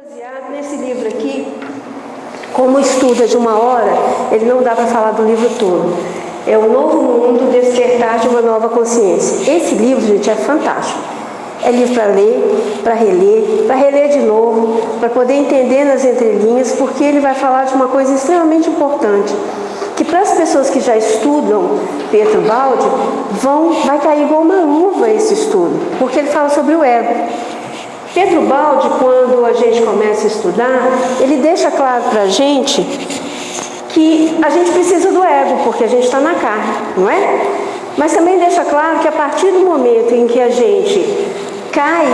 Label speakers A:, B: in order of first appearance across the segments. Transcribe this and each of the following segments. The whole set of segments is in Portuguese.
A: Baseado nesse livro aqui, como estuda de uma hora, ele não dá para falar do livro todo. É o Novo Mundo, Despertar de uma Nova Consciência. Esse livro, gente, é fantástico. É livro para reler de novo, para poder entender nas entrelinhas, porque ele vai falar de uma coisa extremamente importante, que para as pessoas que já estudam Pietro Baldi, vai cair igual uma luva esse estudo, porque ele fala sobre o ego. Pietro Baldi, quando a gente começa a estudar, ele deixa claro para a gente que a gente precisa do ego, porque a gente está na carne, não é? Mas também deixa claro que a partir do momento em que a gente cai,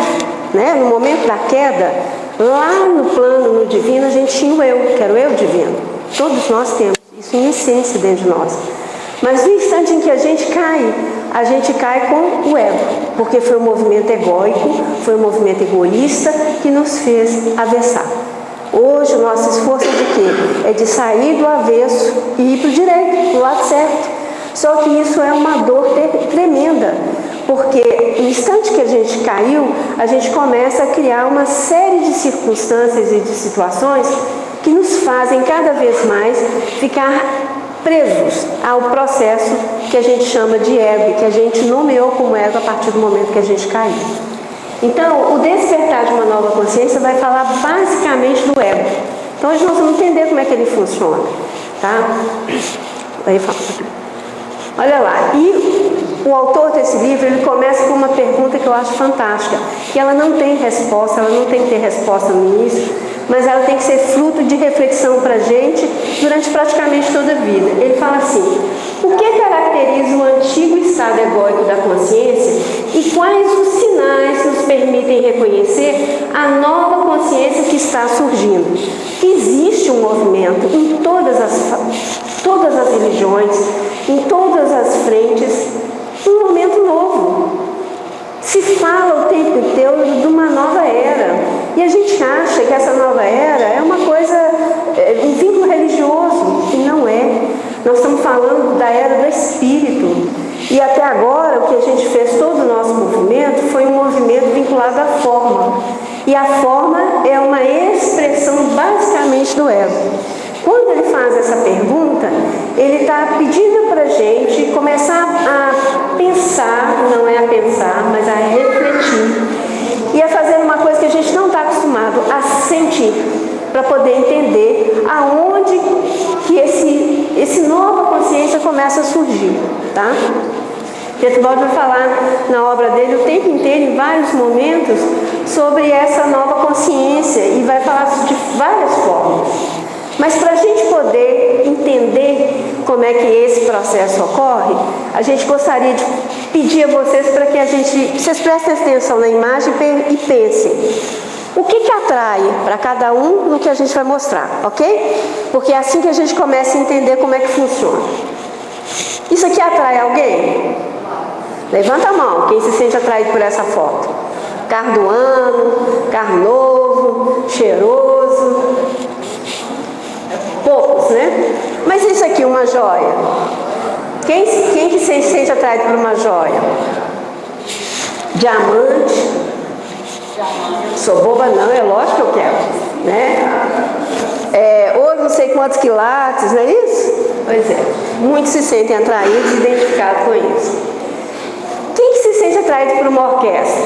A: né, no momento da queda, lá no plano, no divino, a gente tinha o eu, que era o eu divino. Todos nós temos isso em essência dentro de nós. Mas no instante em que a gente cai com o ego, porque foi um movimento egóico, foi um movimento egoísta que nos fez avessar. Hoje o nosso esforço é de quê? É de sair do avesso e ir para o direito, do lado certo. Só que isso é uma dor tremenda, porque no instante que a gente caiu, a gente começa a criar uma série de circunstâncias e de situações que nos fazem cada vez mais ficar presos ao processo que a gente chama de ego, que a gente nomeou como ego a partir do momento que a gente caiu. Então, o despertar de uma nova consciência vai falar basicamente do ego. Então, hoje nós vamos entender como é que ele funciona, tá? Aí fala. Olha lá, e o autor desse livro, ele começa com uma pergunta que eu acho fantástica, que ela não tem resposta, ela não tem que ter resposta no início, mas ela tem que ser fruto de reflexão para a gente durante praticamente toda a vida. Ele fala assim: o que caracteriza o antigo estado egóico da consciência e quais os sinais nos permitem reconhecer a nova consciência que está surgindo? Existe um movimento em todas as religiões, em todas as frentes, um momento novo. Se fala o tempo inteiro de uma nova era. E a gente acha que essa nova era é uma coisa, um vínculo religioso, e não é. Nós estamos falando da era do espírito. E até agora, o que a gente fez, todo o nosso movimento, foi um movimento vinculado à forma. E a forma é uma expressão basicamente do ego. Quando ele faz essa pergunta, ele está pedindo para a gente começar a pensar, não é a pensar, mas a refletir. E a fazer uma coisa que a gente não está acostumado, a sentir, para poder entender aonde que esse nova consciência começa a surgir, tá? Pietro Baldi vai falar na obra dele o tempo inteiro, em vários momentos, sobre essa nova consciência, e vai falar de várias formas. Mas para a gente poder entender como é que esse processo ocorre, a gente gostaria de pedir a vocês para que vocês prestem atenção na imagem e pensem. O que atrai para cada um no que a gente vai mostrar, ok? Porque é assim que a gente começa a entender como é que funciona. Isso aqui atrai alguém? Levanta a mão, quem se sente atraído por essa foto. Carro do ano, carro novo, cheiroso. Poucos, né? Mas isso aqui, uma joia. Quem que se sente atraído por uma joia? Diamante. Sou boba não, é lógico que eu quero, né? Ouro não sei quantos quilates, não é isso? Pois é. Muitos se sentem atraídos e identificados com isso. Quem que se sente atraído por uma orquestra?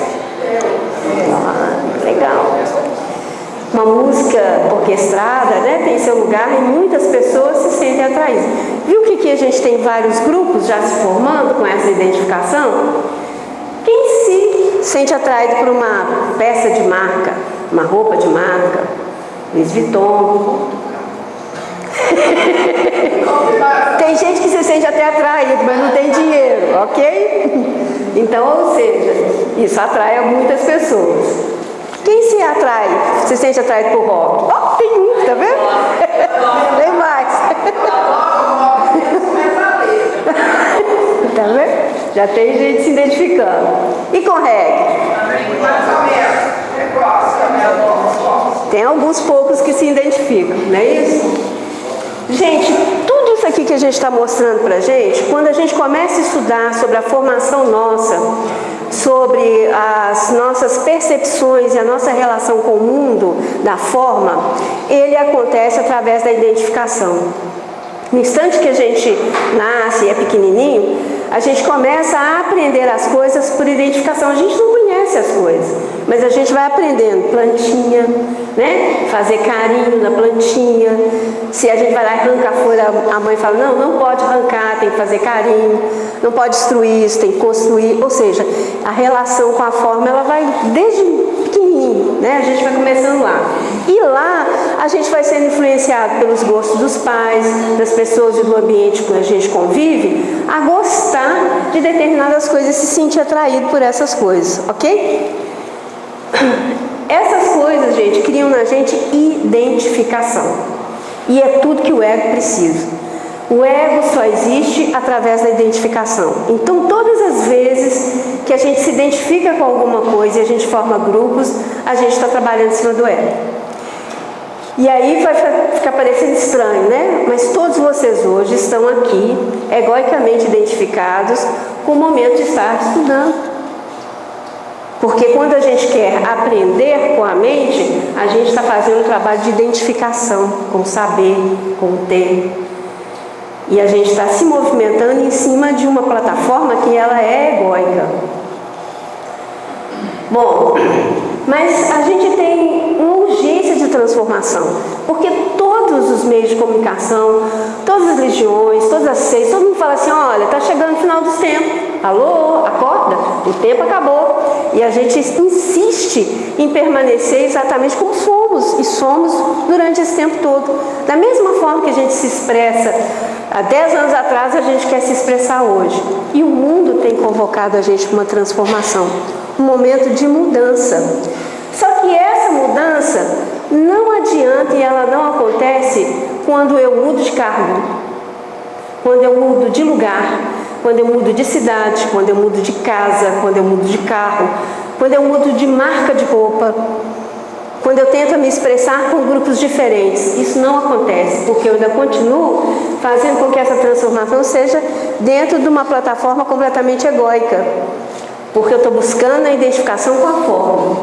A: Legal. Uma música orquestrada, né, tem seu lugar e muitas pessoas se sentem atraídas. Viu que aqui a gente tem vários grupos já se formando com essa identificação? Quem se sente atraído por uma peça de marca, uma roupa de marca, Louis Vuitton? Tem gente que se sente até atraído, mas não tem dinheiro, ok? Então, ou seja, isso atrai muitas pessoas. Quem se sente atraído por rock? Oh, tem muito, tá vendo? Tem mais. Tá vendo? Já tem gente se identificando. E com reggae? Tem alguns poucos que se identificam, não é isso? Gente, tudo isso aqui que a gente está mostrando pra gente, quando a gente começa a estudar sobre a formação nossa, sobre as nossas percepções e a nossa relação com o mundo, da forma, ele acontece através da identificação. No instante que a gente nasce e é pequenininho, a gente começa a aprender as coisas por identificação. A gente não conhece as coisas, mas a gente vai aprendendo. Plantinha, né? Fazer carinho na plantinha. Se a gente vai lá e arranca a folha, a mãe fala, não, não pode arrancar, tem que fazer carinho. Não pode destruir isso, tem que construir. Ou seja, a relação com a forma, ela vai desde pequenininho, né? A gente vai começando lá. E lá, a gente vai sendo influenciado pelos gostos dos pais, das pessoas e do ambiente que a gente convive, a gostar de determinadas coisas, se sentir atraído por essas coisas, ok? Essas coisas, gente, criam na gente identificação. E é tudo que o ego precisa. O ego só existe através da identificação. Então, todas as vezes que a gente se identifica com alguma coisa e a gente forma grupos, a gente está trabalhando em cima do ego. E aí vai ficar parecendo estranho, né? Mas todos vocês hoje estão aqui, egoicamente identificados com o momento de estar estudando. Porque quando a gente quer aprender com a mente, a gente está fazendo um trabalho de identificação com o saber, com o ter. E a gente está se movimentando em cima de uma plataforma que ela é egóica. Bom, mas a gente tem uma urgência de transformação, porque todos os meios de comunicação, todas as religiões, todas as seitas, todo mundo fala assim, olha, está chegando o final dos tempos, alô, acorda, o tempo acabou. E a gente insiste em permanecer exatamente como fomos e somos durante esse tempo todo. Da mesma forma que a gente se expressa há 10 anos atrás, a gente quer se expressar hoje. E o mundo tem convocado a gente para uma transformação, um momento de mudança. Só que essa mudança não adianta e ela não acontece quando eu mudo de cargo, quando eu mudo de lugar, quando eu mudo de cidade, quando eu mudo de casa, quando eu mudo de carro, quando eu mudo de marca de roupa, quando eu tento me expressar com grupos diferentes. Isso não acontece, porque eu ainda continuo fazendo com que essa transformação seja dentro de uma plataforma completamente egóica, porque eu estou buscando a identificação com a forma.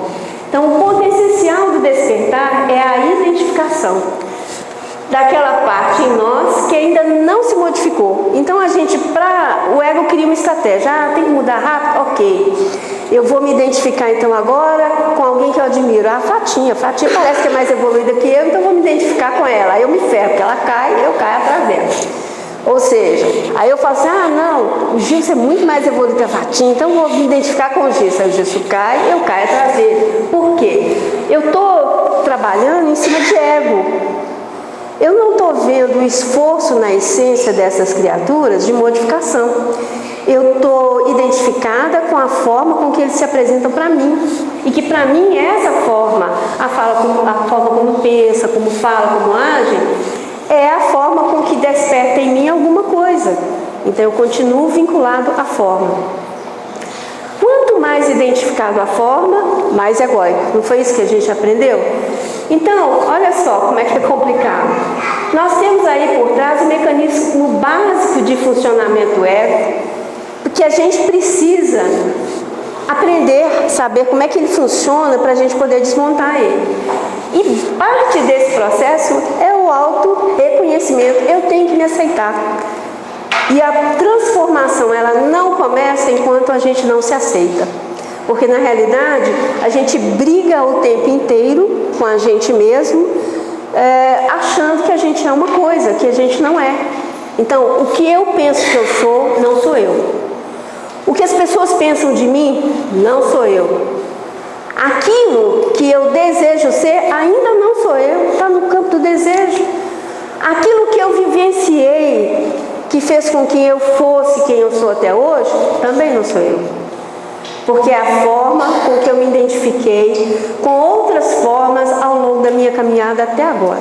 A: Então, o ponto essencial do despertar é a identificação daquela parte em nós que ainda não se modificou. Então, o ego cria uma estratégia. Tem que mudar rápido? Ok. Eu vou me identificar, então, agora com alguém que eu admiro. A Fatinha parece que é mais evoluída que eu, então eu vou me identificar com ela. Aí eu me ferro, porque ela cai, eu caio atrás dela. Ou seja, aí eu falo assim, não, o Gilson é muito mais evoluído que a Fatinha, então eu vou me identificar com o Gilson. Aí o Gilson cai, eu caio atrás dele. Por quê? Eu estou trabalhando em cima de ego. Eu não estou vendo o esforço na essência dessas criaturas de modificação. Eu estou identificada com a forma com que eles se apresentam para mim. E que para mim essa forma, a forma como pensa, como fala, como age, é a forma com que desperta em mim alguma coisa. Então eu continuo vinculado à forma. Quanto mais identificado à forma, mais egóico. Não foi isso que a gente aprendeu? Então, olha só como é que é complicado. Nós temos aí por trás um mecanismo básico de funcionamento do ego, porque a gente precisa aprender, saber como é que ele funciona para a gente poder desmontar ele. E parte desse processo é o auto-reconhecimento. Eu tenho que me aceitar. E a transformação, ela não começa enquanto a gente não se aceita. Porque, na realidade, a gente briga o tempo inteiro com a gente mesmo, achando que a gente é uma coisa, que a gente não é. Então, o que eu penso que eu sou, não sou eu. O que as pessoas pensam de mim, não sou eu. Aquilo que eu desejo ser, ainda não sou eu, está no campo do desejo. Aquilo que eu vivenciei, que fez com que eu fosse quem eu sou até hoje, também não sou eu. Porque é a forma com que eu me identifiquei com outras formas ao longo da minha caminhada até agora.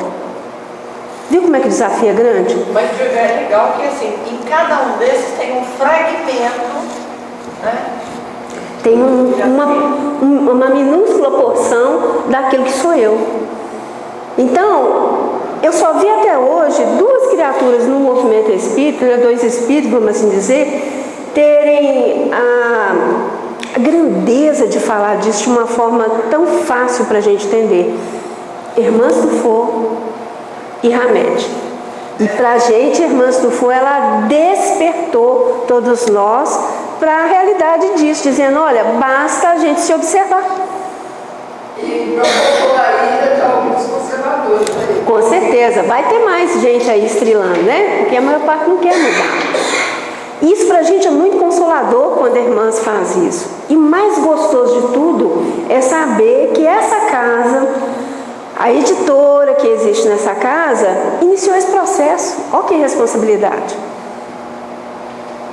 A: Viu como é que o desafio é grande?
B: Mas é legal que assim, em cada um desses tem um fragmento, né?
A: Tem uma minúscula porção daquilo que sou eu. Então, eu só vi até hoje 2 criaturas no movimento espírita, 2 espíritos, vamos assim dizer, terem a grandeza de falar disso de uma forma tão fácil para a gente entender. Irmãs Dufour e Hamed. E para a gente, Irmãs Dufour, ela despertou todos nós para a realidade disso, dizendo, olha, basta a gente se observar.
C: E não populariza de alguns conservadores.
A: Com certeza, vai ter mais gente aí estrilando, né? Porque a maior parte não quer mudar. Isso para a gente é muito consolador quando a irmã faz isso. E mais gostoso de tudo é saber que essa casa, a editora que existe nessa casa, iniciou esse processo. Olha que responsabilidade.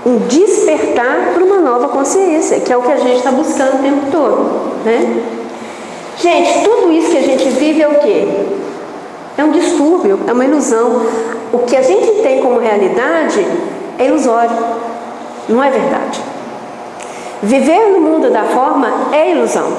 A: Um despertar para uma nova consciência, que é o que a gente está buscando o tempo todo, né? Gente, tudo isso que a gente vive é o quê? É um distúrbio, é uma ilusão. O que a gente tem como realidade é ilusório, não é verdade. Viver no mundo da forma é ilusão.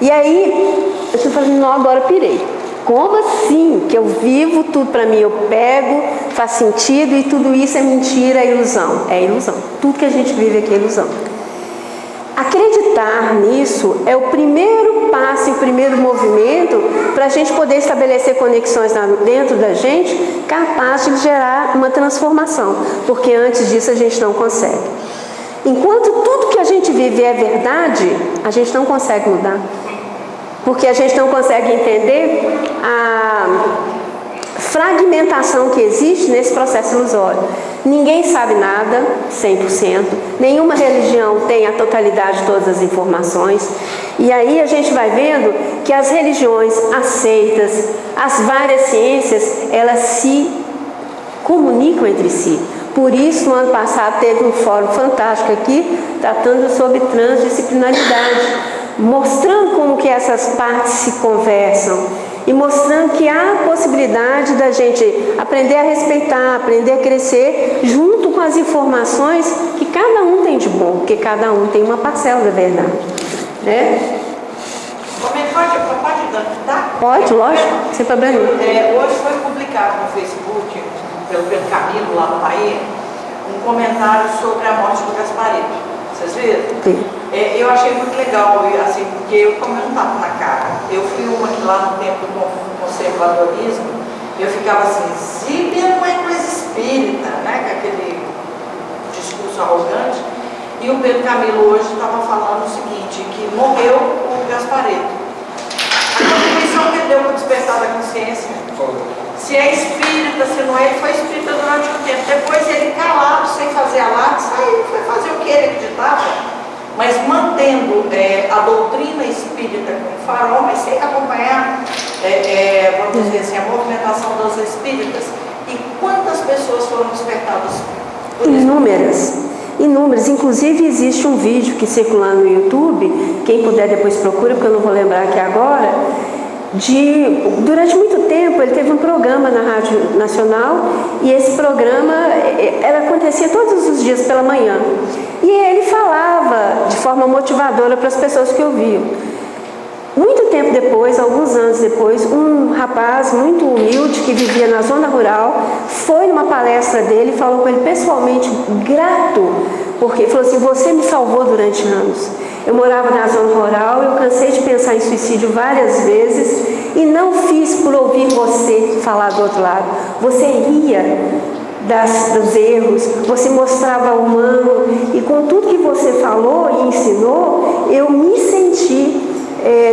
A: E aí, eu estou falando, não, agora pirei. Como assim que eu vivo, tudo para mim eu pego, faz sentido e tudo isso é mentira, é ilusão? É ilusão. Tudo que a gente vive aqui é ilusão. Acreditar nisso é o primeiro passo, o primeiro movimento para a gente poder estabelecer conexões dentro da gente capazes de gerar uma transformação, porque antes disso a gente não consegue. Enquanto tudo que a gente vive é verdade, a gente não consegue mudar, porque a gente não consegue entender a fragmentação que existe nesse processo ilusório. Ninguém sabe nada 100%, nenhuma religião tem a totalidade de todas as informações, e aí a gente vai vendo que as religiões, as seitas, as várias ciências, elas se comunicam entre si. Por isso, no ano passado, teve um fórum fantástico aqui, tratando sobre transdisciplinaridade, mostrando como que essas partes se conversam e mostrando que há a possibilidade da gente aprender a respeitar, aprender a crescer junto com as informações que cada um tem de bom, porque cada um tem uma parcela da verdade, né?
B: Pode dar?
A: Pode, lógico, sem problema.
B: Hoje foi publicado no Facebook, pelo Pedro Camilo, lá no Bahia, um comentário sobre a morte do Gasparetto. Vocês viram?
A: Sim.
B: Eu achei muito legal, assim, porque como eu não estava na cara, eu fui uma que lá no tempo do conservadorismo, eu ficava assim, Zíbia não é coisa espírita, né, com aquele discurso arrogante, e o Pedro Camilo hoje estava falando o seguinte, que morreu o Gasparetto. A contribuição que ele deu para o despertar da consciência, se é espírita, se não é, ele foi espírita durante um tempo, depois ele calado, sem fazer alarde, saiu, foi fazer o que ele acreditava, mas mantendo a doutrina espírita como farol, mas sem acompanhar, vamos dizer assim, a movimentação dos espíritas. E quantas pessoas foram despertadas por isso?
A: Inúmeras. Inclusive existe um vídeo que circula no YouTube, quem puder depois procura, porque eu não vou lembrar aqui agora, durante muito tempo ele teve um programa na Rádio Nacional, e esse programa acontecia todos os dias pela manhã, e ele falava de forma motivadora para as pessoas que ouviam. Muito tempo depois, alguns anos depois, um rapaz muito humilde que vivia na zona rural foi numa palestra dele e falou com ele pessoalmente, grato, porque falou assim, você me salvou durante anos. Eu morava na zona rural, eu cansei de pensar em suicídio várias vezes e não fiz por ouvir você falar do outro lado. Você ria dos erros, você mostrava o humano, e com tudo que você falou e ensinou, eu me senti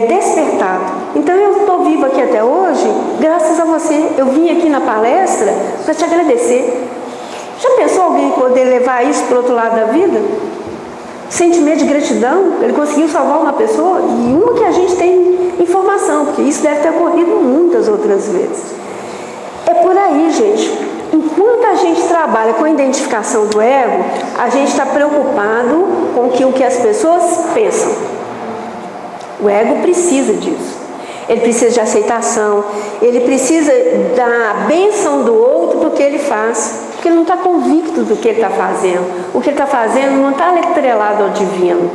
A: despertado. Então eu estou vivo aqui até hoje graças a você. Eu vim aqui na palestra para te agradecer. Já pensou alguém poder levar isso para o outro lado da vida? Sentimento de gratidão, ele conseguiu salvar uma pessoa, e uma que a gente tem informação, porque isso deve ter ocorrido muitas outras vezes. É por aí, gente. Enquanto a gente trabalha com a identificação do ego, a gente está preocupado com o que as pessoas pensam. O ego precisa disso. Ele precisa de aceitação, ele precisa da bênção do outro porque ele faz, porque ele não está convicto do que ele está fazendo. O que ele está fazendo não está atrelado ao divino.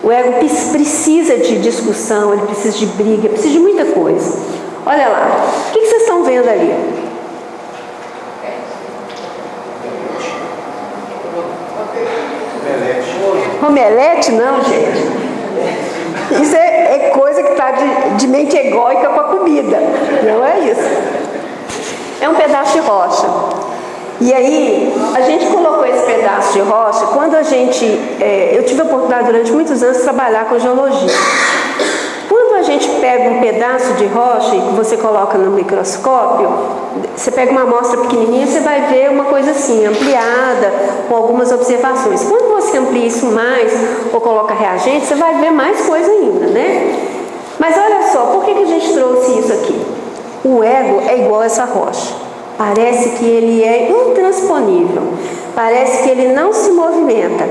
A: O ego precisa de discussão, ele precisa de briga, precisa de muita coisa. Olha lá, o que vocês estão vendo ali? Omelete não, gente. Isso é coisa que está de mente egóica com a comida. Não é isso. É um pedaço de rocha. E aí, a gente colocou esse pedaço de rocha quando a gente... eu tive a oportunidade durante muitos anos de trabalhar com geologia. Quando a gente pega um pedaço de rocha e você coloca no microscópio, você pega uma amostra pequenininha, você vai ver uma coisa assim, ampliada, com algumas observações. Quando você amplia isso mais, ou coloca reagente, você vai ver mais coisa ainda, né? Mas olha só, por que a gente trouxe isso aqui? O ego é igual a essa rocha. Parece que ele é intransponível. Parece que ele não se movimenta.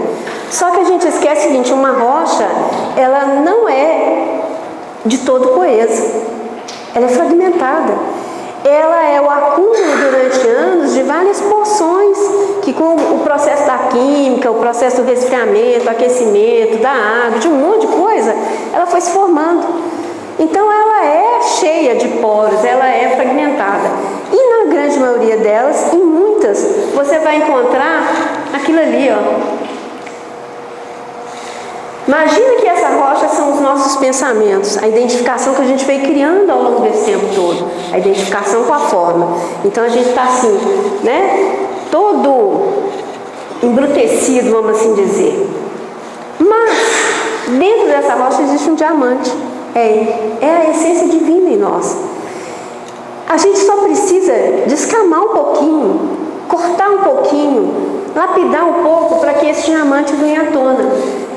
A: Só que a gente esquece o seguinte, uma rocha, ela não é de todo coesa. Ela é fragmentada. Ela é o acúmulo durante anos de várias porções que com o processo da química, o processo do resfriamento, aquecimento, da água, de um monte de coisa, ela foi se formando. Então ela é cheia de poros, ela é fragmentada. E na grande maioria delas, em muitas, você vai encontrar aquilo ali, ó. Imagina que essa rocha são os nossos pensamentos, a identificação que a gente veio criando ao longo desse tempo todo, a identificação com a forma. Então a gente está assim, né? Todo embrutecido, vamos assim dizer. Mas dentro dessa rocha existe um diamante. É a essência divina em nós. A gente só precisa descamar um pouquinho, cortar um pouquinho, lapidar um pouco para que esse diamante venha à tona.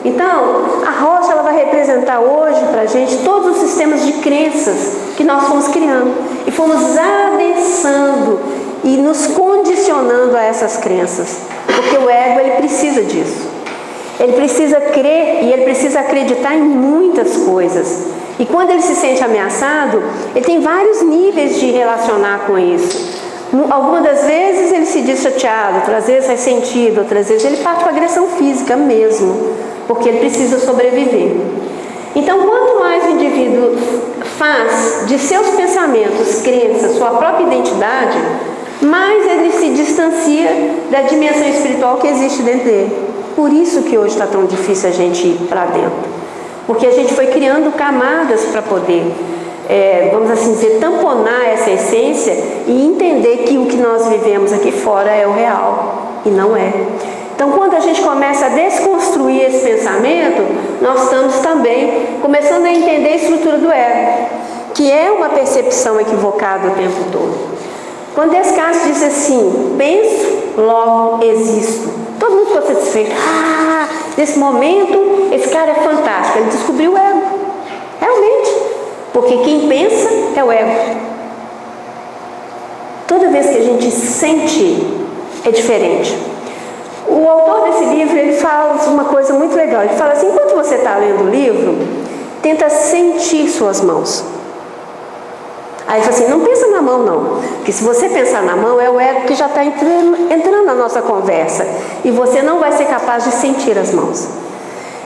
A: Então, a rocha ela vai representar hoje para a gente todos os sistemas de crenças que nós fomos criando e fomos adensando e nos condicionando a essas crenças, porque o ego ele precisa disso. Ele precisa crer e ele precisa acreditar em muitas coisas. E quando ele se sente ameaçado, ele tem vários níveis de relacionar com isso. Algumas das vezes ele se diz chateado, outras vezes ressentido, outras vezes ele parte para agressão física mesmo, porque ele precisa sobreviver. Então, quanto mais o indivíduo faz de seus pensamentos, crenças, sua própria identidade, mais ele se distancia da dimensão espiritual que existe dentro dele. Por isso que hoje está tão difícil a gente ir para dentro. Porque a gente foi criando camadas para poder, vamos assim dizer, tamponar essa essência e entender que o que nós vivemos aqui fora é o real e não é. Então, quando a gente começa a desconstruir esse pensamento, nós estamos também começando a entender a estrutura do ego, que é uma percepção equivocada o tempo todo. Quando Descartes diz assim, penso, logo existo, todo mundo ficou satisfeito. Nesse momento, esse cara é fantástico, ele descobriu o ego. Realmente, porque quem pensa é o ego. Toda vez que a gente sente, é diferente. O autor desse livro, ele fala uma coisa muito legal. Ele fala assim, enquanto você está lendo o livro, tenta sentir suas mãos. Aí ele fala assim, não pensa na mão não, porque se você pensar na mão, é o ego que já está entrando na nossa conversa, e você não vai ser capaz de sentir as mãos.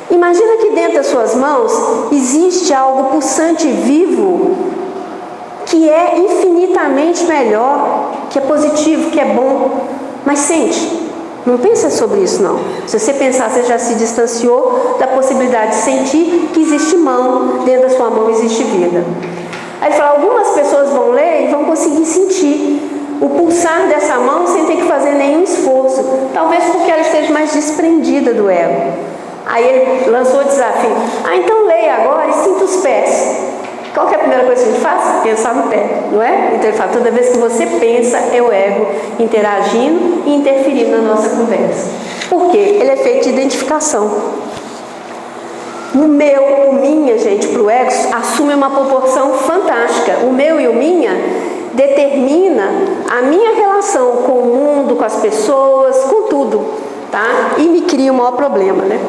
A: Imagina que dentro das suas mãos existe algo pulsante e vivo, que é infinitamente melhor, que é positivo, que é bom, mas sente. Não pensa sobre isso não. Se você pensar, você já se distanciou da possibilidade de sentir que existe mão, dentro da sua mão existe vida. Aí ele fala, algumas pessoas vão ler e vão conseguir sentir o pulsar dessa mão sem ter que fazer nenhum esforço. Talvez porque ela esteja mais desprendida do ego. Aí ele lançou o desafio. Então leia agora e sinta os pés. Qual que é a primeira coisa que a gente faz? Pensar no pé, não é? Então ele fala, toda vez que você pensa, é o ego interagindo e interferindo na nossa conversa. Por quê? Ele é feito de identificação. O meu, o minha, gente, para o ego, assume uma proporção fantástica. O meu e o minha determina a minha relação com o mundo, com as pessoas, com tudo, tá? E me cria o maior problema, né?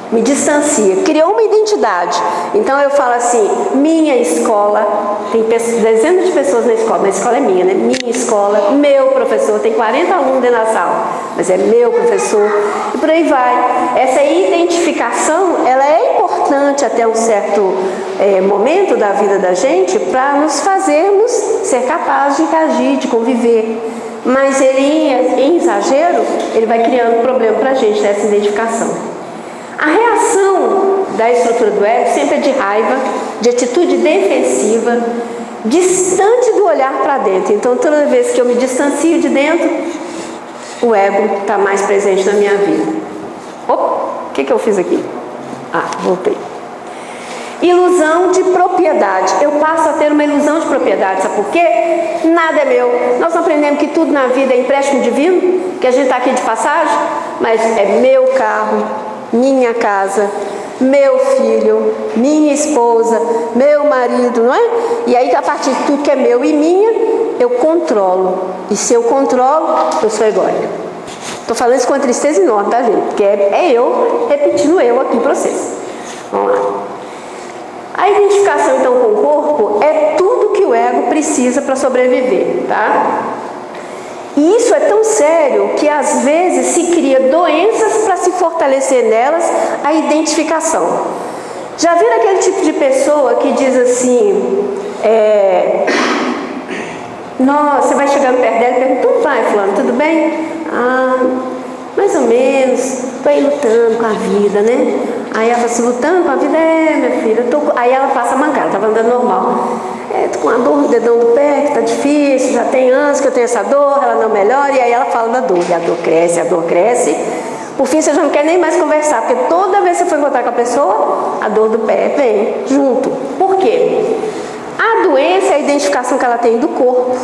A: Me distancia, criou uma identidade. Então eu falo assim, minha escola, tem dezenas de pessoas na escola, mas a escola é minha, né? Minha escola, meu professor, tem 40 alunos dentro da sala, mas é meu professor, e por aí vai. Essa identificação, ela é importante até um certo momento da vida da gente, para nos fazermos ser capazes de reagir, de conviver. Mas ele, em exagero, ele vai criando problema para a gente, essa identificação. A reação da estrutura do ego sempre é de raiva, de atitude defensiva, distante do olhar para dentro. Então, toda vez que eu me distancio de dentro, o ego está mais presente na minha vida. Opa, o que eu fiz aqui? Voltei. Ilusão de propriedade. Eu passo a ter uma ilusão de propriedade. Sabe por quê? Nada é meu. Nós aprendemos que tudo na vida é empréstimo divino, que a gente está aqui de passagem, mas é meu carro, minha casa, meu filho, minha esposa, meu marido, não é? E aí, a partir de tudo que é meu e minha, eu controlo. E se eu controlo, eu sou egóica. Estou falando isso com uma tristeza enorme, tá, gente? Porque é eu repetindo eu aqui para vocês. Vamos lá. A identificação, então, com o corpo é tudo que o ego precisa para sobreviver, tá? E isso é tão sério que, às vezes, se cria doenças para se fortalecer nelas a identificação. Já viram aquele tipo de pessoa que diz assim, nossa, você vai chegando perto dela e pergunta, tudo vai, fulano, tudo bem? Mais ou menos, estou aí lutando com a vida, né? Aí ela fala assim, lutando com a vida, minha filha, aí ela passa a mancada, estava andando normal. Tô com uma dor no dedão do pé, que tá difícil, já tem anos que eu tenho essa dor, ela não melhora, e aí ela fala da dor, e a dor cresce. Por fim, você já não quer nem mais conversar, porque toda vez que você for encontrar com a pessoa, a dor do pé vem junto. Por quê? A doença é a identificação que ela tem do corpo.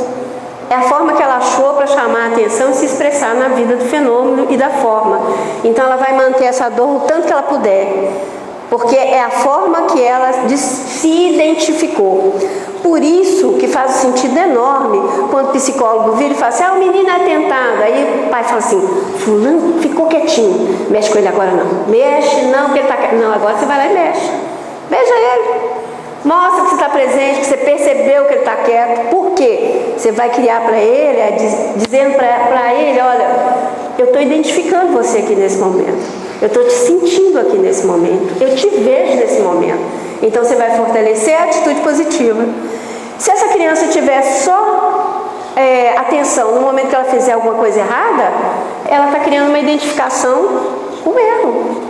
A: É a forma que ela achou para chamar a atenção e se expressar na vida do fenômeno e da forma. Então ela vai manter essa dor o tanto que ela puder, porque é a forma que ela se identificou. Por isso que faz um sentido enorme quando o psicólogo vira e fala assim, o menino é atentado. Aí o pai fala assim, fulano ficou quietinho, mexe com ele agora não. Mexe não, porque ele está quieto. Não, agora você vai lá e mexe. Beija ele. Mostra que você está presente, que você percebeu que ele está quieto. Por quê? Você vai criar para ele, dizendo para ele, olha, eu estou identificando você aqui nesse momento. Eu estou te sentindo aqui nesse momento. Eu te vejo nesse momento. Então você vai fortalecer a atitude positiva. Se essa criança tiver só atenção no momento que ela fizer alguma coisa errada, ela está criando uma identificação com o erro.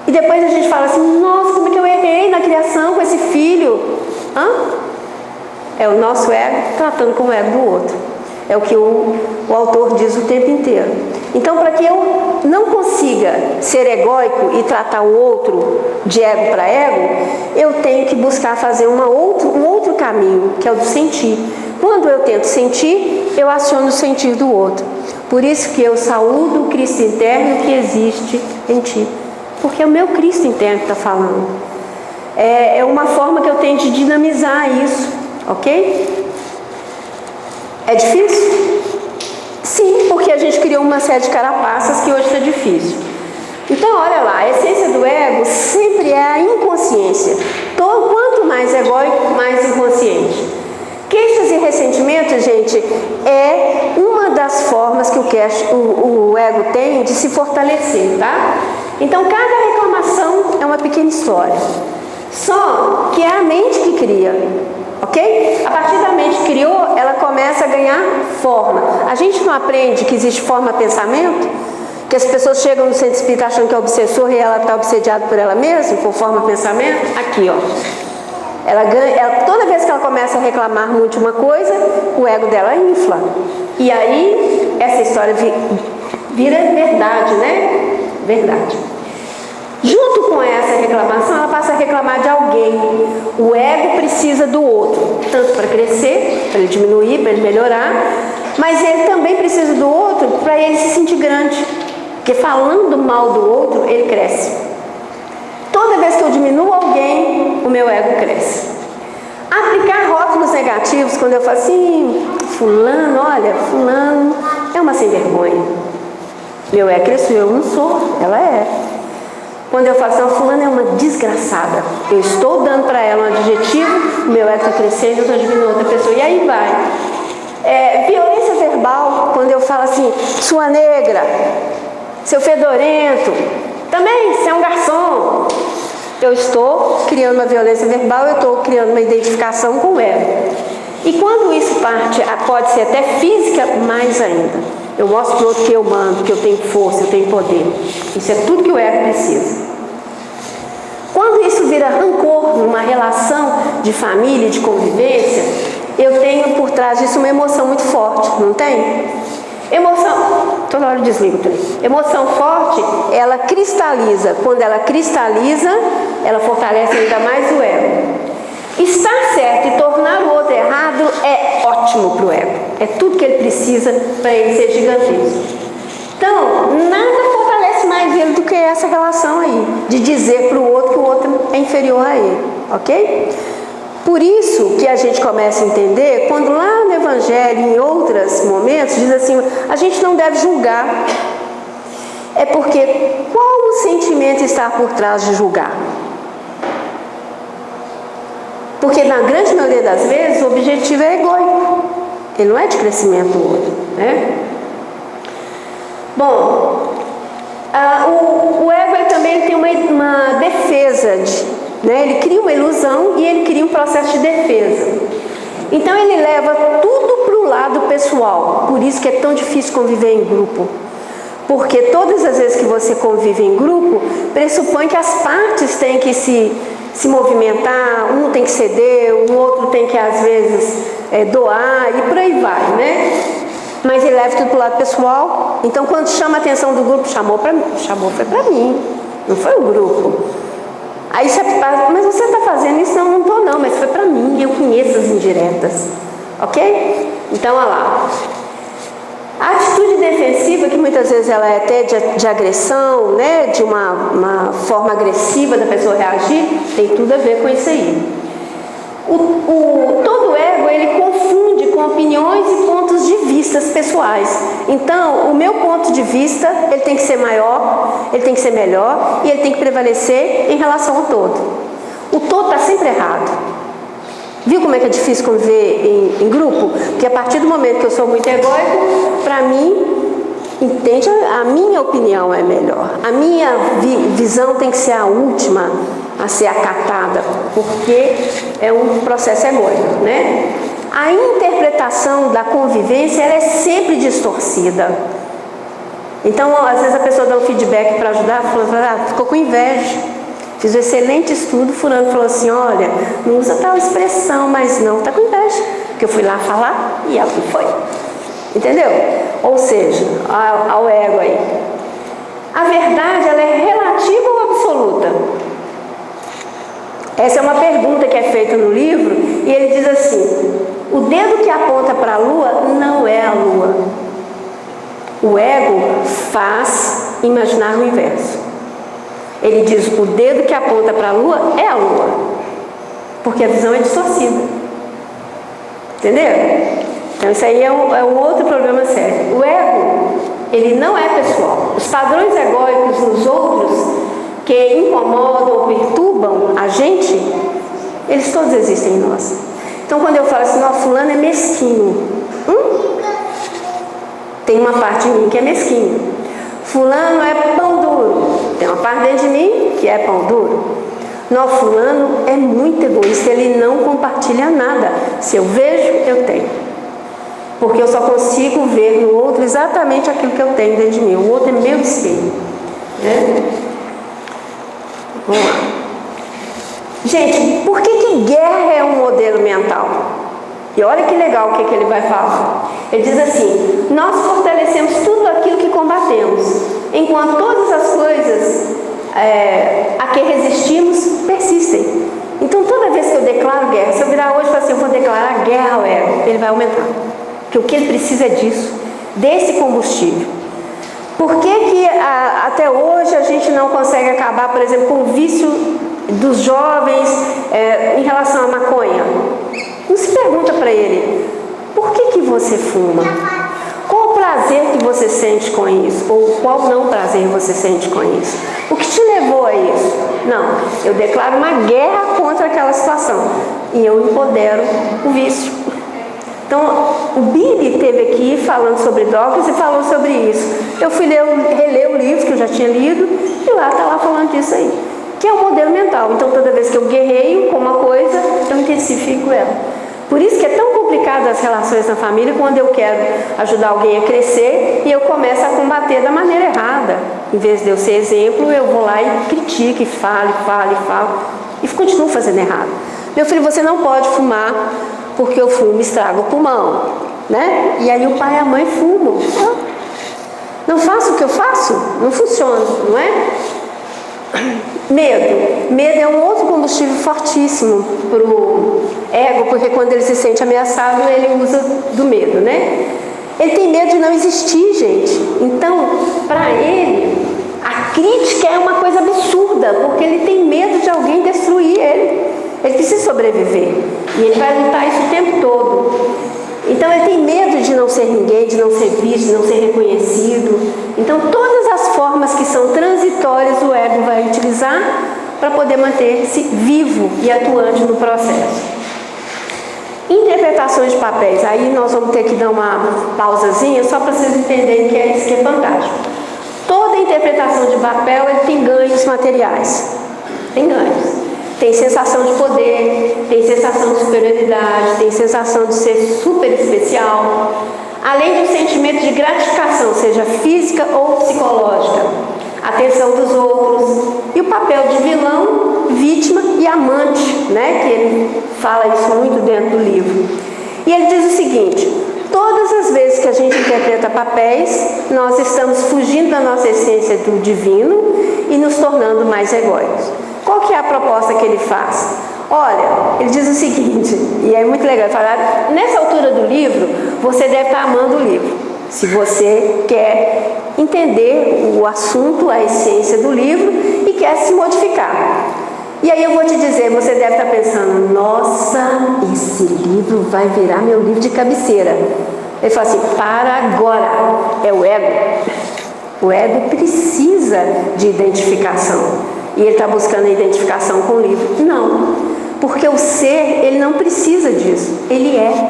A: E depois a gente fala assim, nossa, como é que eu errei na criação com esse filho? É o nosso ego tratando com o ego do outro. É o que o autor diz o tempo inteiro. Então, para que eu não consiga ser egóico e tratar o outro de ego para ego, eu tenho que buscar fazer um outro caminho, que é o do sentir. Quando eu tento sentir, eu aciono o sentir do outro. Por isso que eu saúdo o Cristo interno que existe em ti. Porque é o meu Cristo interno que está falando. É uma forma que eu tenho de dinamizar isso, ok? É difícil? Sim, porque a gente criou uma série de carapaças que hoje está difícil. Então, olha lá, a essência do ego sempre é a inconsciência. Quanto mais egóico, mais inconsciente. Queixas e ressentimentos, gente, é uma das formas que o ego tem de se fortalecer, tá? Então, cada reclamação é uma pequena história. Só que é a mente que cria, ok? A partir da mente que criou, ela começa a ganhar forma. A gente não aprende que existe forma-pensamento? Que as pessoas chegam no centro espírita achando que é obsessor e ela está obsediada por ela mesma, por forma-pensamento? Aqui, ó. Toda vez que ela começa a reclamar muito de uma coisa, o ego dela infla. E aí, essa história vira verdade, né? Verdade. Junto com essa reclamação, ela passa a reclamar de alguém. O ego precisa do outro, tanto para crescer, para ele diminuir, para ele melhorar, mas ele também precisa do outro para ele se sentir grande. Porque falando mal do outro, ele cresce. Toda vez que eu diminuo alguém, o meu ego cresce. Aplicar rótulos negativos, quando eu falo assim, fulano, olha, fulano é uma sem vergonha. Meu ego cresceu, eu não sou, ela é. Quando eu falo assim, fulano é uma desgraçada, eu estou dando para ela um adjetivo, meu ego está crescendo, eu estou diminuindo outra pessoa, e aí vai. Violência verbal, quando eu falo assim, sua negra, seu fedorento, também, você é um garçom. Eu estou criando uma violência verbal, eu estou criando uma identificação com o ego. E quando isso pode ser até física, mais ainda. Eu mostro para o outro que eu mando, que eu tenho força, eu tenho poder. Isso é tudo que o ego precisa. Quando isso vira rancor numa relação de família, de convivência, eu tenho por trás disso uma emoção muito forte, não tem? Toda hora eu desligo tudo. Emoção forte, ela cristaliza. Quando ela cristaliza, ela fortalece ainda mais o ego. Estar certo e tornar o outro errado é ótimo para o ego. É tudo que ele precisa para ele ser gigantesco. Então, nada fortalece mais ele do que essa relação aí, de dizer para o outro que o outro é inferior a ele, ok? Por isso que a gente começa a entender, quando lá no Evangelho, em outros momentos, diz assim, a gente não deve julgar. É porque qual o sentimento está por trás de julgar? Porque na grande maioria das vezes o objetivo é egóico, ele não é de crescimento do outro, né? Bom, o ego ele também tem uma defesa, ele cria uma ilusão e ele cria um processo de defesa. Então ele leva tudo para o lado pessoal, por isso que é tão difícil conviver em grupo. Porque todas as vezes que você convive em grupo, pressupõe que as partes têm que se movimentar, um tem que ceder, o outro tem que às vezes doar e por aí vai, né? Mas ele leva tudo para o lado pessoal. Então quando chama a atenção do grupo, chamou foi para mim, não foi o grupo. Aí você fala, mas você está fazendo isso? Não estou não, mas foi para mim, eu conheço as indiretas, ok? Então olha lá. A atitude defensiva, que muitas vezes ela é até de agressão, né, de uma forma agressiva da pessoa reagir, tem tudo a ver com isso aí. Todo ego, ele confunde com opiniões e pontos de vista pessoais. Então, o meu ponto de vista, ele tem que ser maior, ele tem que ser melhor e ele tem que prevalecer em relação ao todo. O todo está sempre errado. Viu como é que é difícil conviver em grupo? Porque a partir do momento que eu sou muito egóico, para mim, entende? A minha opinião é melhor. A minha visão tem que ser a última a ser acatada, porque é um processo egóico, né? A interpretação da convivência, ela é sempre distorcida. Então, às vezes a pessoa dá um feedback para ajudar, fala, ficou com inveja. Fiz um excelente estudo, fulano falou assim, olha, não usa tal expressão, mas não, está com inveja. Porque eu fui lá falar e ela foi. Entendeu? Ou seja, ao ego aí. A verdade, ela é relativa ou absoluta? Essa é uma pergunta que é feita no livro, e ele diz assim, o dedo que aponta para a lua não é a lua. O ego faz imaginar o inverso. Ele diz, o dedo que aponta para a lua é a lua, porque a visão é distorcida. Entendeu? Então isso aí é um outro problema sério. O ego, ele não é pessoal. Os padrões egóicos nos outros, que incomodam ou perturbam a gente, eles todos existem em nós. Então quando eu falo assim, ó, fulano é mesquinho, tem uma parte de mim que é mesquinho. Fulano é pão duro, tem uma parte dentro de mim que é pão duro. Não, fulano é muito egoísta, ele não compartilha nada. Se eu vejo, eu tenho. Porque eu só consigo ver no outro exatamente aquilo que eu tenho dentro de mim. O outro é meu espelho, né? Vamos lá. Gente, por que guerra é um modelo mental? E olha que legal o que ele vai falar. Ele diz assim, nós fortalecemos tudo aquilo que combatemos, enquanto todas as coisas a que resistimos persistem. Então toda vez que eu declaro guerra, se eu virar hoje e falar assim, eu vou declarar guerra ao ego, ele vai aumentar. Porque o que ele precisa é disso, desse combustível. Por que até hoje a gente não consegue acabar, por exemplo, com o vício dos jovens em relação à maconha? Não se pergunta para ele, por que você fuma? Qual o prazer que você sente com isso? Ou qual não prazer você sente com isso? O que te levou a isso? Não, eu declaro uma guerra contra aquela situação e eu empodero o vício. Então, o Billy esteve aqui falando sobre drogas e falou sobre isso. Eu fui reler o livro que eu já tinha lido e lá está lá falando disso aí, que é o modelo mental. Então, toda vez que eu guerreio com uma coisa, eu intensifico ela. Por isso que é tão complicado as relações na família quando eu quero ajudar alguém a crescer e eu começo a combater da maneira errada. Em vez de eu ser exemplo, eu vou lá e critico, e falo, e continuo fazendo errado. Meu filho, você não pode fumar porque o fumo estraga o pulmão, né? E aí o pai e a mãe fumam. Não faço o que eu faço? Não funciona, não é? Medo. Medo é um outro combustível fortíssimo para o ego, porque quando ele se sente ameaçado, ele usa do medo, né? Ele tem medo de não existir, gente. Então, para ele, a crítica é uma coisa absurda, porque ele tem medo de alguém destruir ele. Ele precisa sobreviver. E ele vai lutar isso o tempo todo. Então, ele tem medo de não ser ninguém, de não ser visto, de não ser reconhecido. Então, todas as formas que são transitórias, o ego vai utilizar para poder manter-se vivo e atuante no processo. Interpretações de papéis. Aí nós vamos ter que dar uma pausazinha só para vocês entenderem que é isso que é fantástico. Toda interpretação de papel ele tem ganhos materiais. Tem ganhos. Tem sensação de poder, tem sensação de superioridade, tem sensação de ser super especial, além do sentimento de gratificação, seja física ou psicológica, atenção dos outros, e o papel de vilão, vítima e amante, né? Que ele fala isso muito dentro do livro. E ele diz o seguinte: todas as vezes que a gente interpreta papéis, nós estamos fugindo da nossa essência do divino e nos tornando mais egóicos. Qual que é a proposta que ele faz? Olha, ele diz o seguinte, e é muito legal, ele fala, nessa altura do livro, você deve estar amando o livro. Se você quer entender o assunto, a essência do livro e quer se modificar. E aí eu vou te dizer, você deve estar pensando, nossa, esse livro vai virar meu livro de cabeceira. Ele fala assim, para agora, é o ego. O ego precisa de identificação. E ele está buscando a identificação com o livro. Não, porque o ser, ele não precisa disso, ele é.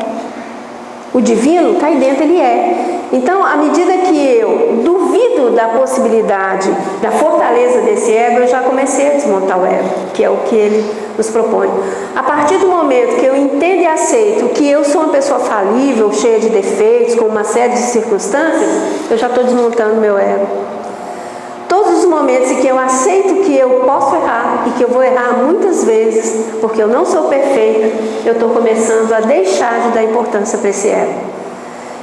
A: O divino está aí dentro, ele é. Então, à medida que eu duvido da possibilidade, da fortaleza desse ego, eu já comecei a desmontar o ego, que é o que ele nos propõe. A partir do momento que eu entendo e aceito que eu sou uma pessoa falível, cheia de defeitos, com uma série de circunstâncias, eu já estou desmontando meu ego. Todos os momentos em que eu aceito que eu posso errar e que eu vou errar muitas vezes, porque eu não sou perfeita, eu estou começando a deixar de dar importância para esse ego.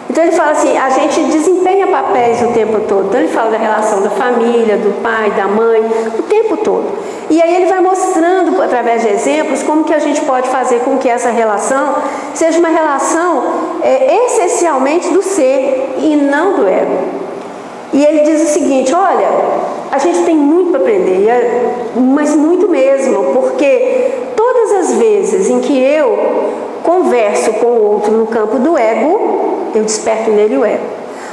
A: Então ele fala assim, a gente desempenha papéis o tempo todo. Então ele fala da relação da família, do pai, da mãe, o tempo todo. E aí ele vai mostrando, através de exemplos, como que a gente pode fazer com que essa relação seja uma relação essencialmente do ser e não do ego. E ele diz o seguinte, olha, a gente tem muito para aprender, mas muito mesmo, porque todas as vezes em que eu converso com o outro no campo do ego, eu desperto nele o ego.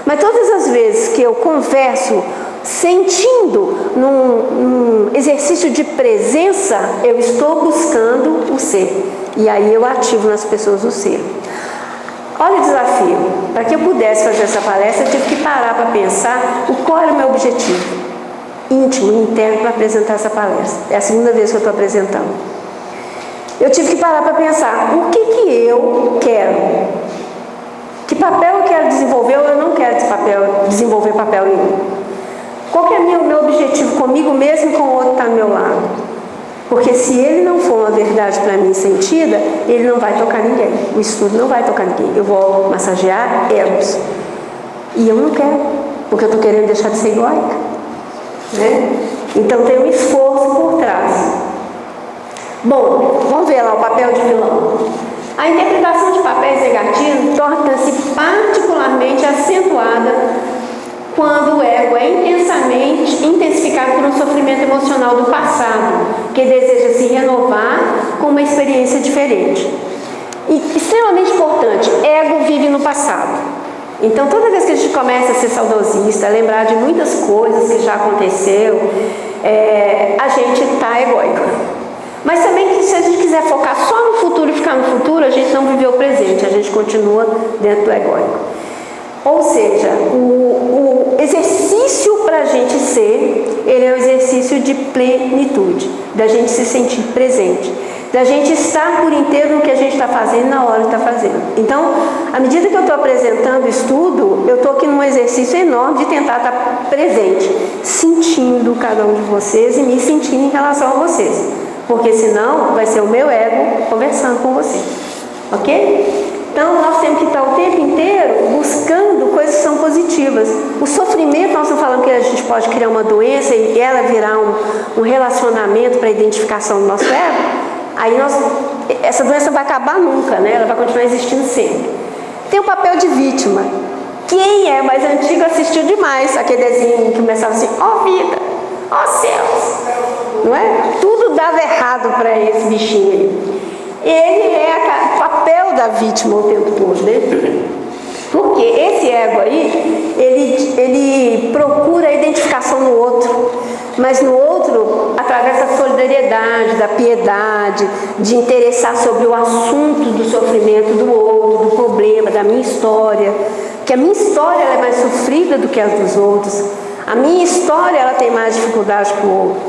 A: Mas todas as vezes que eu converso sentindo num exercício de presença, eu estou buscando o ser. E aí eu ativo nas pessoas o ser. Olha o desafio. Para que eu pudesse fazer essa palestra, eu tive que parar para pensar qual era o meu objetivo íntimo e interno para apresentar essa palestra. É a segunda vez que eu estou apresentando. Eu tive que parar para pensar o que eu quero. Que papel eu quero desenvolver ou eu não quero desenvolver papel nenhum. Qual que é o meu objetivo comigo mesmo e com o outro que está ao meu lado? Porque se ele não for uma verdade para mim sentida, ele não vai tocar ninguém. O estudo não vai tocar ninguém. Eu vou massagear egos. E eu não quero, porque eu estou querendo deixar de ser egóica. Né? Então tem um esforço por trás. Bom, vamos ver lá o papel de vilão. A interpretação de papéis negativos torna-se particularmente acentuada quando o ego é intensamente intensificado por um sofrimento emocional do passado, que deseja se renovar com uma experiência diferente. E, extremamente importante, ego vive no passado. Então, toda vez que a gente começa a ser saudosista, a lembrar de muitas coisas que já aconteceu, a gente está egóico. Mas também que se a gente quiser focar só no futuro e ficar no futuro, a gente não viveu o presente, a gente continua dentro do egóico. Ou seja, o exercício para a gente ser, ele é um exercício de plenitude, da gente se sentir presente. da gente estar por inteiro no que a gente está fazendo na hora que está fazendo. Então, à medida que eu estou apresentando o estudo, eu estou aqui num exercício enorme de tentar estar presente, sentindo cada um de vocês e me sentindo em relação a vocês, porque senão vai ser o meu ego conversando com você, ok? Então, nós temos que estar o tempo inteiro buscando coisas que são positivas. O sofrimento, nós estamos falando que a gente pode criar uma doença e ela virar um relacionamento para a identificação do nosso ego. Aí essa doença não vai acabar nunca, né? Ela vai continuar existindo sempre. Tem o papel de vítima. Quem é mais antigo assistiu demais aquele desenho que começava assim, ó vida, ó céus. Não é? Tudo dava errado para esse bichinho aí. Ele é o papel da vítima o tempo todo, né? Porque esse ego aí, ele procura a identificação no outro, mas no outro, através da solidariedade, da piedade, de interessar sobre o assunto do sofrimento do outro, do problema, da minha história, que a minha história ela é mais sofrida do que a dos outros, a minha história ela tem mais dificuldade que o outro.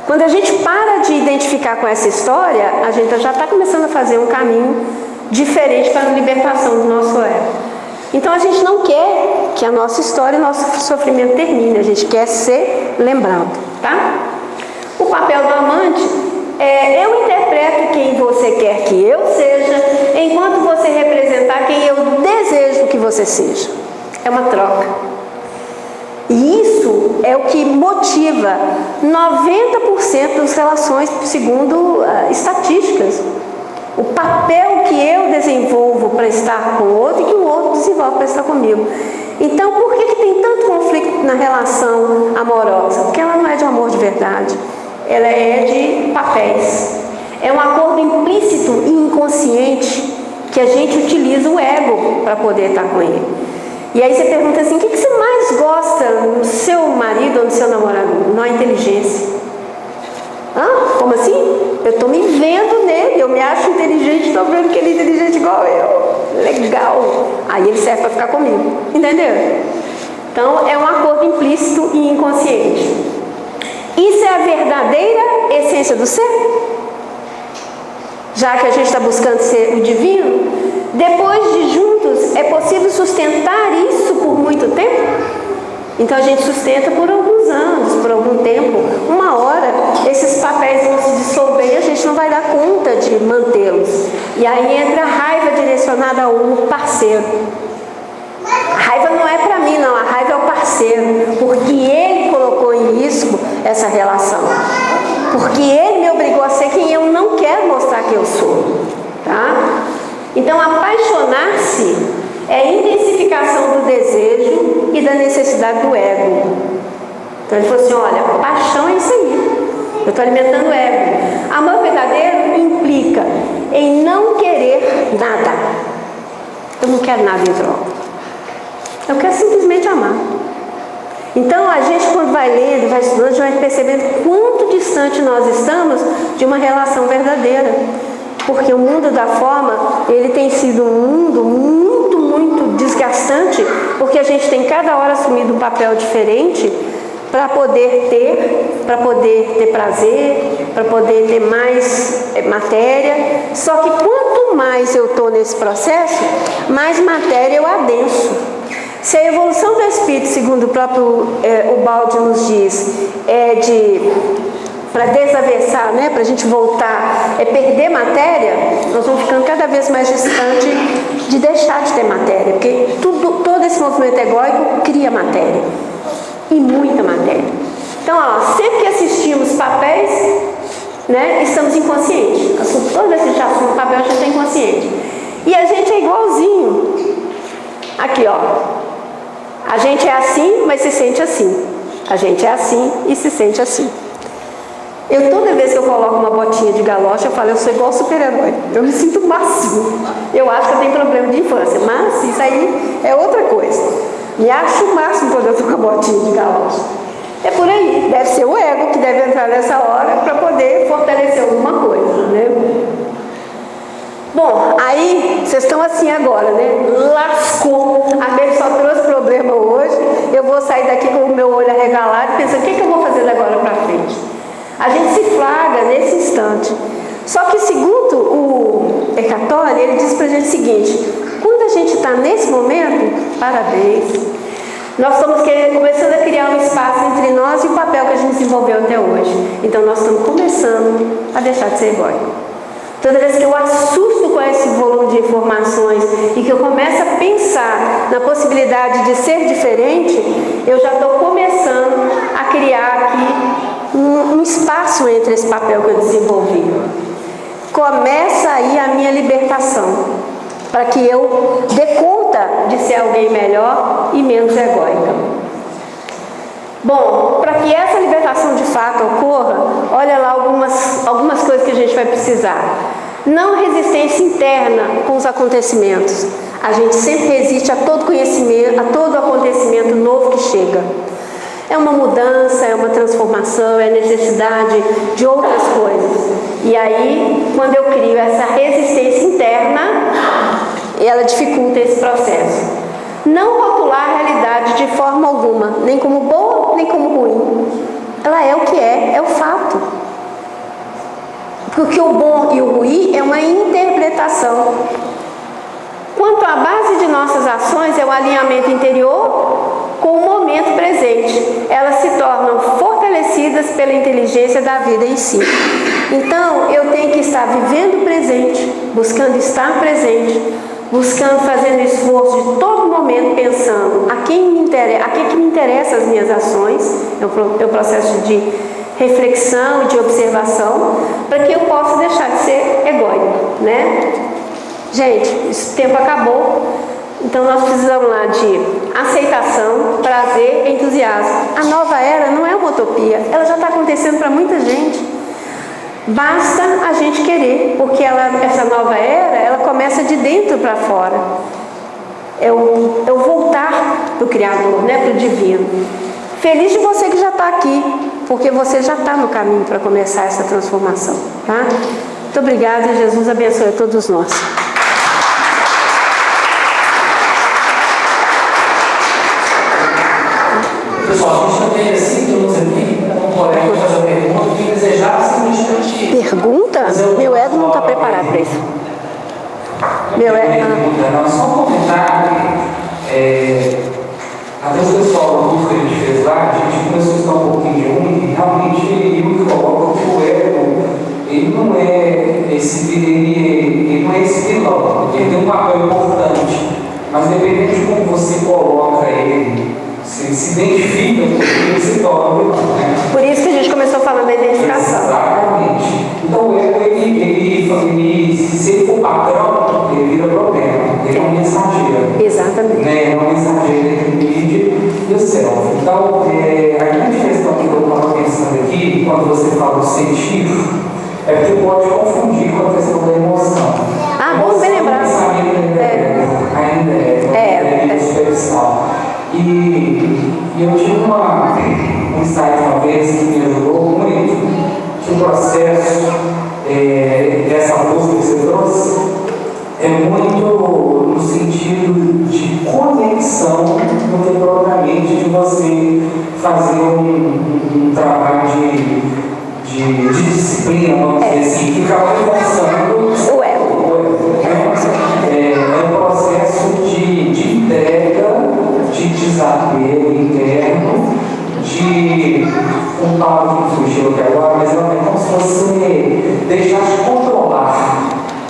A: Quando a gente para de identificar com essa história, a gente já está começando a fazer um caminho diferente para a libertação do nosso ego. Então a gente não quer que a nossa história e o nosso sofrimento termine, a gente quer ser lembrado, tá? O papel do amante é eu interpreto quem você quer que eu seja, enquanto você representar quem eu desejo que você seja. É uma troca. E isso é o que motiva 90% das relações, segundo estatísticas. O papel que eu desenvolvo para estar com o outro e que o outro desenvolve para estar comigo. Então, por que tem tanto conflito na relação amorosa? Porque ela não é de amor de verdade, ela é de papéis. É um acordo implícito e inconsciente que a gente utiliza o ego para poder estar com ele. E aí você pergunta assim, o que você mais gosta no seu marido ou no seu namorado? Não, a inteligência. Hã? Como assim? Eu estou me vendo nele, eu me acho inteligente, estou vendo que ele é inteligente igual eu. Legal. Aí ele serve para ficar comigo. Entendeu? Então é um acordo implícito e inconsciente. Isso é a verdadeira essência do ser? Já que a gente está buscando ser o divino, depois de juntos, é possível sustentar isso por muito tempo? Então a gente sustenta por alguns anos, por algum tempo. Uma hora, esses papéis vão se dissolver e a gente não vai dar conta de mantê-los. E aí entra a raiva direcionada ao parceiro. A raiva não é para mim, não. A raiva é o parceiro, porque ele colocou em risco essa relação. Porque ele me obrigou a ser quem eu não quero mostrar que eu sou. Tá? Então, apaixonar-se é a intensificação do desejo e da necessidade do ego. Então, ele falou assim, olha, paixão é isso aí. Eu estou alimentando o ego. Amor verdadeiro implica em não querer nada. Eu não quero nada em troca. Eu quero simplesmente amar. Então, a gente, quando vai lendo, vai estudando, a gente vai percebendo quanto distante nós estamos de uma relação verdadeira. Porque o mundo da forma, ele tem sido um mundo muito desgastante, porque a gente tem cada hora assumido um papel diferente para poder ter prazer, para poder ter mais matéria. Só que quanto mais eu estou nesse processo, mais matéria eu adenso. Se a evolução do espírito, segundo o próprio Ubaldi nos diz, para desaversar, né, para a gente voltar, é perder matéria, nós vamos ficando cada vez mais distante de deixar de ter matéria, porque todo esse movimento egóico cria matéria, e muita matéria. Então, sempre que assistimos papéis, né, estamos inconscientes. Todo esse assunto papel a gente está inconsciente. E a gente é igualzinho. Aqui, a gente é assim, mas se sente assim. A gente é assim e se sente assim. Toda vez que eu coloco uma botinha de galocha, eu falo, eu sou igual super-herói. Eu me sinto o máximo. Eu acho que eu tenho problema de infância, mas isso aí é outra coisa. Me acho o máximo quando eu estou com a botinha de galocha. É por aí. Deve ser o ego que deve entrar nessa hora para poder fortalecer alguma coisa, né? Bom, aí vocês estão assim agora, né? Lascou. A Bel só trouxe problema hoje. Eu vou sair daqui com o meu olho arregalado e pensando, o que eu vou fazer agora para frente? A gente se flagra nesse instante. Só que segundo o Eckhart Tolle, ele diz pra gente o seguinte: quando a gente está nesse momento, parabéns, nós estamos começando a criar um espaço entre nós e o papel que a gente desenvolveu até hoje. Então nós estamos começando a deixar de ser egóico. Toda vez que eu assusto com esse volume de informações e que eu começo a pensar na possibilidade de ser diferente, eu já estou começando a criar aqui um espaço entre esse papel que eu desenvolvi. Começa aí a minha libertação, para que eu dê conta de ser alguém melhor e menos egóica. Bom, para que essa libertação de fato ocorra, olha lá algumas coisas que a gente vai precisar. Não resistência interna com os acontecimentos. A gente sempre resiste a todo conhecimento, a todo acontecimento novo que chega. É uma mudança, é uma transformação, é necessidade de outras coisas. E aí, quando eu crio essa resistência interna, ela dificulta esse processo. Não rotular a realidade de forma alguma, nem como boa, nem como ruim. Ela é o que é o fato. Porque o bom e o ruim é uma interpretação. Quanto à base de nossas ações é o alinhamento interior com o momento presente. Elas se tornam fortalecidas pela inteligência da vida em si. Então, eu tenho que estar vivendo o presente, buscando estar presente, buscando, fazendo esforço de todo momento, pensando a quem que me interessa as minhas ações, é um processo de reflexão e de observação, para que eu possa deixar de ser egóico, né? Gente, esse tempo acabou, então nós precisamos lá de aceitação, prazer e entusiasmo. A nova era não é uma utopia, ela já está acontecendo para muita gente. Basta a gente querer, porque essa nova era, ela começa de dentro para fora. Eu voltar para o Criador, né, para o Divino. Feliz de você que já está aqui, porque você já está no caminho para começar essa transformação, tá? Muito obrigada e Jesus abençoe a todos nós.
D: Pessoal, a gente não tem 5 minutos aqui, um colega fazer uma pergunta que desejar simplesmente.
A: Pergunta? Meu ego não está preparado para isso. Meu ego.
D: Não, só um comentário. Até o pessoal do curso que a gente fez lá, a gente começou a estudar um pouquinho de e realmente ele coloca que o ego, ele não é esse vilão, ele tem um papel importante, mas dependendo de como você coloca ele, se identifica com ele, se torna vilão, né?
A: Por isso que a gente começou falando da identificação.
D: Exatamente. Então o ego, se ele for patrão, ele vira problema, ele é um mensageiro.
A: Exatamente.
D: Né? É um mensageiro entre o mídia e o céu. Então, a grande questão que eu estava pensando aqui, quando você fala do científico, é porque pode confundir com a questão da emoção.
A: Ah, bom bem lembrar.
D: Ainda é superficial. E eu tive um insight uma vez que me ajudou muito, que o processo dessa música que você trouxe é muito no sentido de conexão do que propriamente de você fazer um trabalho de disciplina, vamos dizer assim, que acaba reforçando
A: O ego.
D: É um processo de entrega, de desapego interno, de um palavra que fugiu até agora, mas é como se você deixasse de controlar.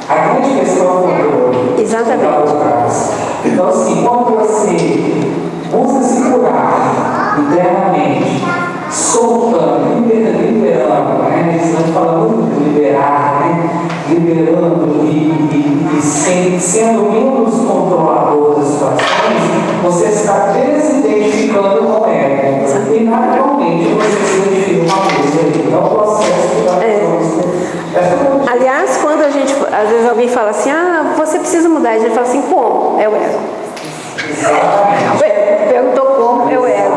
D: A grande questão é o controle.
A: Exatamente.
D: Então, assim, quando você busca se curar internamente, soltando, liberando, né? Estamos falando muito de liberar, né? Liberando e sendo menos controlador das situações, você está desidentificando com o ego. E naturalmente você se identifica com a coisa. É um processo que
A: Aliás, quando a gente, às vezes alguém fala assim, você precisa mudar, a gente fala assim, como? É o ego. Perguntou como, é o ego.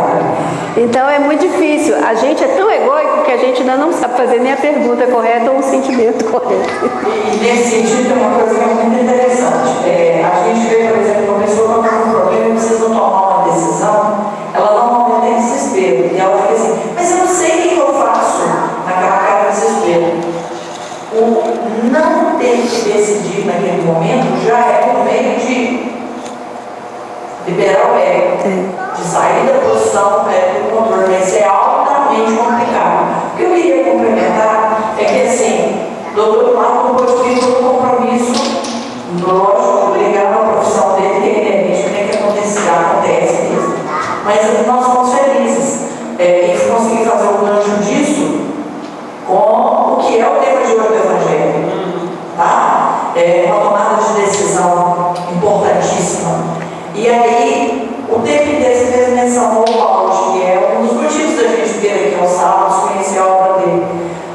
A: Então é muito difícil. A gente é tão egóico que a gente ainda não sabe fazer nem a pergunta correta ou o sentimento correto.
B: E nesse sentido tem uma coisa que é muito interessante. A gente vê, por exemplo, uma pessoa com um problema e precisa tomar uma decisão, ela normalmente tem desespero. E ela fica assim, mas eu não sei o que eu faço naquela cara de desespero. que decidir naquele momento já é um meio de liberar o ego, de sair da posição do controle. Isso é altamente complicado. O que eu queria complementar é que, assim, doutor Marco não pode vir por um compromisso, lógico, ligado à profissão dele, que é inerente, que tem que acontecer, acontece mesmo. Mas nós somos felizes em conseguir fazer um gancho disso com o que é o tema de hoje do Evangelho. Tá? Uma tomada de decisão importantíssima. E aí, o tempo inteiro você fez menção ao Paulo, que é um dos motivos da gente vir aqui aos sábados, conhecer a obra dele.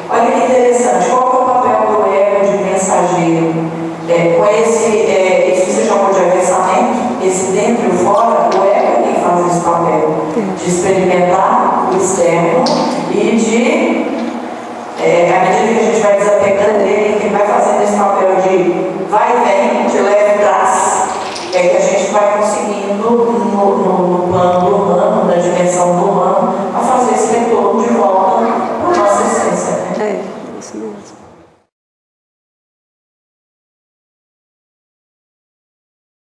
B: Olha que interessante, qual é o papel do ego de mensageiro? Com isso que você chamou de aversamento, esse dentro e fora, o ego é quem faz esse papel de experimentar o externo e de, à medida que a gente vai desapegando dele, quem vai fazendo esse papel de vai e vem, de leve e traz, que a gente vai conseguindo no plano do humano, na dimensão do humano, a fazer esse retorno de volta para a nossa essência.
A: É, isso mesmo.